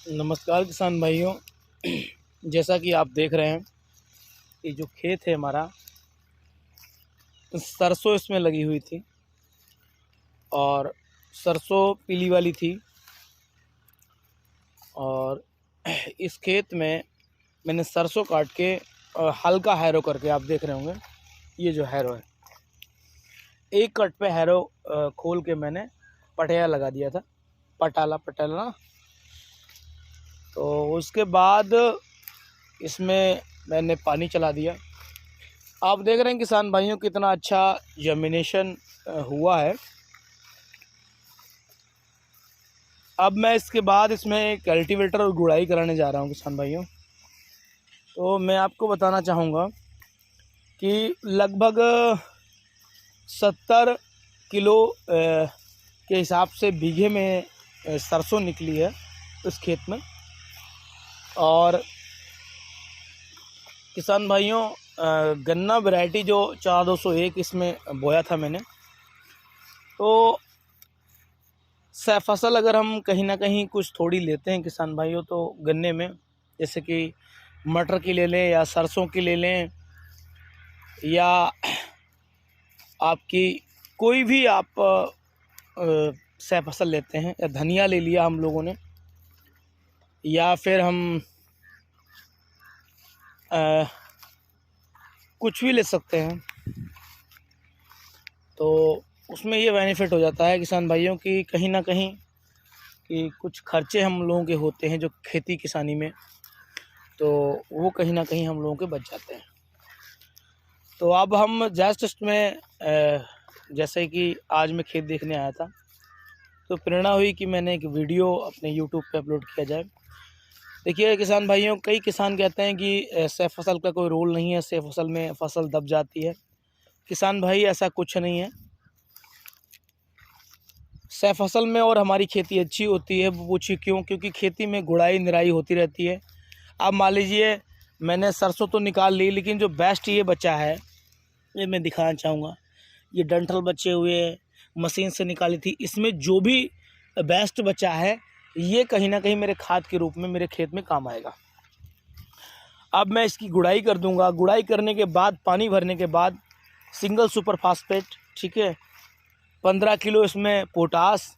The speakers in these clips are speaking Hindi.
नमस्कार किसान भाइयों। जैसा कि आप देख रहे हैं, ये जो खेत है हमारा, सरसों इसमें लगी हुई थी और सरसों पीली वाली थी। और इस खेत में मैंने सरसों काट के हल्का हैरो करके, आप देख रहे होंगे, ये जो हैरो है, एक कट पे हैरो खोल के मैंने पटिया लगा दिया था, पटाला ना। तो उसके बाद इसमें मैंने पानी चला दिया। आप देख रहे हैं किसान भाइयों कितना अच्छा जर्मिनेशन हुआ है। अब मैं इसके बाद इसमें कल्टीवेटर और गुड़ाई कराने जा रहा हूं किसान भाइयों। तो मैं आपको बताना चाहूँगा कि लगभग 70 किलो के हिसाब से बीघे में सरसों निकली है इस खेत में। और किसान भाइयों, गन्ना वैरायटी जो 4201 इसमें बोया था मैंने। तो सह फसल अगर हम कहीं ना कहीं कुछ थोड़ी लेते हैं किसान भाइयों, तो गन्ने में, जैसे कि मटर की ले लें या सरसों की ले लें, या आपकी कोई भी आप सह फसल लेते हैं, या धनिया ले लिया हम लोगों ने, या फिर हम कुछ भी ले सकते हैं, तो उसमें ये बेनिफिट हो जाता है किसान भाइयों कि कहीं ना कहीं कि कुछ खर्चे हम लोगों के होते हैं जो खेती किसानी में, तो वो कहीं ना कहीं हम लोगों के बच जाते हैं। तो अब हम जस्ट में जैसे कि आज मैं खेत देखने आया था, तो प्रेरणा हुई कि मैंने एक वीडियो अपने यूट्यूब पे अपलोड किया जाए। देखिए किसान भाइयों, कई किसान कहते हैं कि सह फसल का कोई रोल नहीं है, सह फसल में फसल दब जाती है। किसान भाई, ऐसा कुछ नहीं है। सह फसल में और हमारी खेती अच्छी होती है। वो पूछिए क्यों? क्योंकि खेती में गुड़ाई निराई होती रहती है। अब मान लीजिए मैंने सरसों तो निकाल ली, लेकिन जो बेस्ट ये बचा है, ये मैं दिखाना चाहूँगा। ये डंठल बचे हुए मशीन से निकाली थी, इसमें जो भी बेस्ट बचा है, ये कहीं ना कहीं मेरे खाद के रूप में मेरे खेत में काम आएगा। अब मैं इसकी गुड़ाई कर दूंगा। गुड़ाई करने के बाद, पानी भरने के बाद, सिंगल सुपर फास्फेट, ठीक है, 15 किलो इसमें पोटास,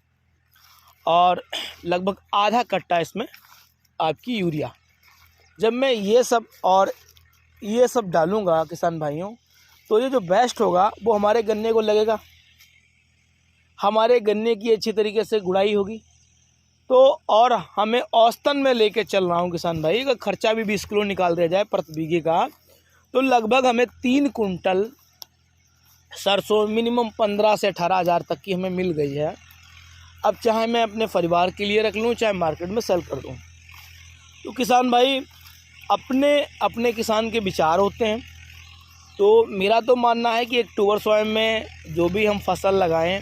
और लगभग आधा कट्टा इसमें आपकी यूरिया। जब मैं ये सब डालूंगा किसान भाइयों, तो ये जो बेस्ट होगा वो हमारे गन्ने को लगेगा, हमारे गन्ने की अच्छी तरीके से गुड़ाई होगी। तो और हमें औसतन में लेके चल रहा हूँ किसान भाई, अगर खर्चा भी 20 किलो निकाल दिया जाए प्रति बीघे का, तो लगभग हमें 3 कुंटल सरसों मिनिमम 15 से 18 हज़ार तक की हमें मिल गई है। अब चाहे मैं अपने परिवार के लिए रख लूँ, चाहे मार्केट में सेल कर दूँ। तो किसान भाई, अपने अपने किसान के विचार होते हैं। तो मेरा तो मानना है कि अक्टूबर स्वयं में जो भी हम फसल लगाएं,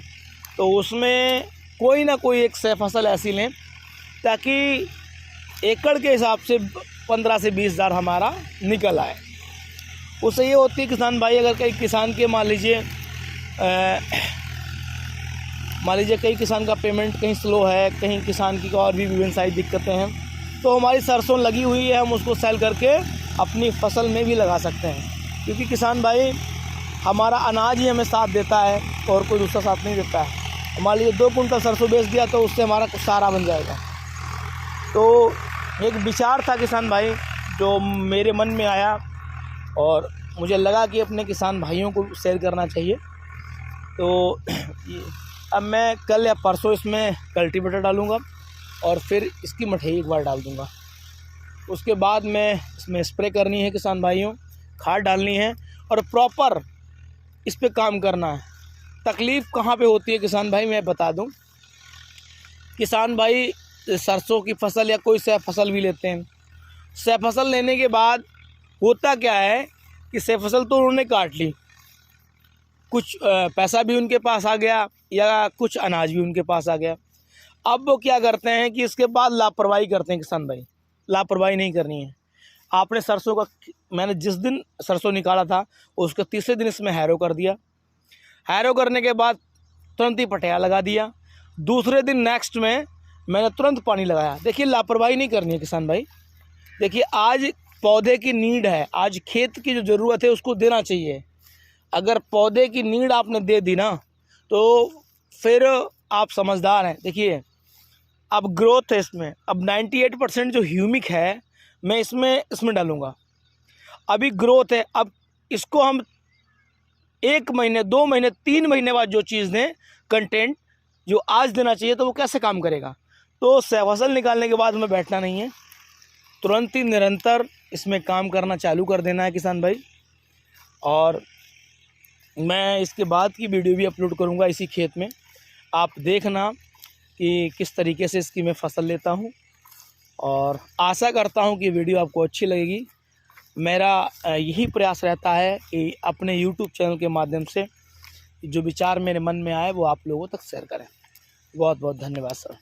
तो उसमें कोई ना कोई एक सह फसल ऐसी लें ताकि एकड़ के हिसाब से 15 से 20 हज़ार हमारा निकल आए। उससे ये होती है किसान भाई, अगर कई किसान के मान लीजिए कई किसान का पेमेंट कहीं स्लो है, कहीं किसान की और भी विभिन्न सारी दिक्कतें हैं, तो हमारी सरसों लगी हुई है, हम उसको सेल करके अपनी फसल में भी लगा सकते हैं। क्योंकि किसान भाई, हमारा अनाज ही हमें साथ देता है और कोई दूसरा साथ नहीं देता है। मान लीजिए 2 कुंटल सरसों बेच दिया, तो उससे हमारा सारा बन जाएगा। तो एक विचार था किसान भाई जो मेरे मन में आया, और मुझे लगा कि अपने किसान भाइयों को शेयर करना चाहिए। तो अब मैं कल या परसों इसमें कल्टीवेटर डालूँगा और फिर इसकी मठई एक बार डाल दूँगा। उसके बाद मैं इसमें स्प्रे करनी है किसान भाइयों, खाद डालनी है और प्रॉपर इस पे काम करना है। तकलीफ़ कहाँ पे होती है किसान भाई, मैं बता दूं। किसान भाई सरसों की फसल या कोई सह फसल भी लेते हैं। सह फसल लेने के बाद होता क्या है कि सह फसल तो उन्होंने काट ली, कुछ पैसा भी उनके पास आ गया या कुछ अनाज भी उनके पास आ गया। अब वो क्या करते हैं कि इसके बाद लापरवाही करते हैं किसान भाई। लापरवाही नहीं करनी है। आपने सरसों का, मैंने जिस दिन सरसों निकाला था उसके तीसरे दिन इसमें हैरो कर दिया। हैरो करने के बाद तुरंत ही पटिया लगा दिया। दूसरे दिन नेक्स्ट में मैंने तुरंत पानी लगाया। देखिए लापरवाही नहीं करनी है किसान भाई। देखिए आज पौधे की नीड है, आज खेत की जो ज़रूरत है उसको देना चाहिए। अगर पौधे की नीड आपने दे दी ना तो फिर आप समझदार हैं। देखिए अब ग्रोथ है इसमें, अब 98% जो ह्यूमिक है मैं इसमें डालूँगा। अभी ग्रोथ है, अब इसको हम 1 महीने 2 महीने 3 महीने बाद जो चीज़ दें कंटेंट जो आज देना चाहिए तो वो कैसे काम करेगा। तो फसल निकालने के बाद हमें बैठना नहीं है, तुरंत ही निरंतर इसमें काम करना चालू कर देना है किसान भाई। और मैं इसके बाद की वीडियो भी अपलोड करूंगा इसी खेत में, आप देखना कि किस तरीके से इसकी मैं फसल लेता हूं। और आशा करता हूं कि वीडियो आपको अच्छी लगेगी। मेरा यही प्रयास रहता है कि अपने YouTube चैनल के माध्यम से जो विचार मेरे मन में आए वो आप लोगों तक शेयर करें। बहुत बहुत धन्यवाद सर।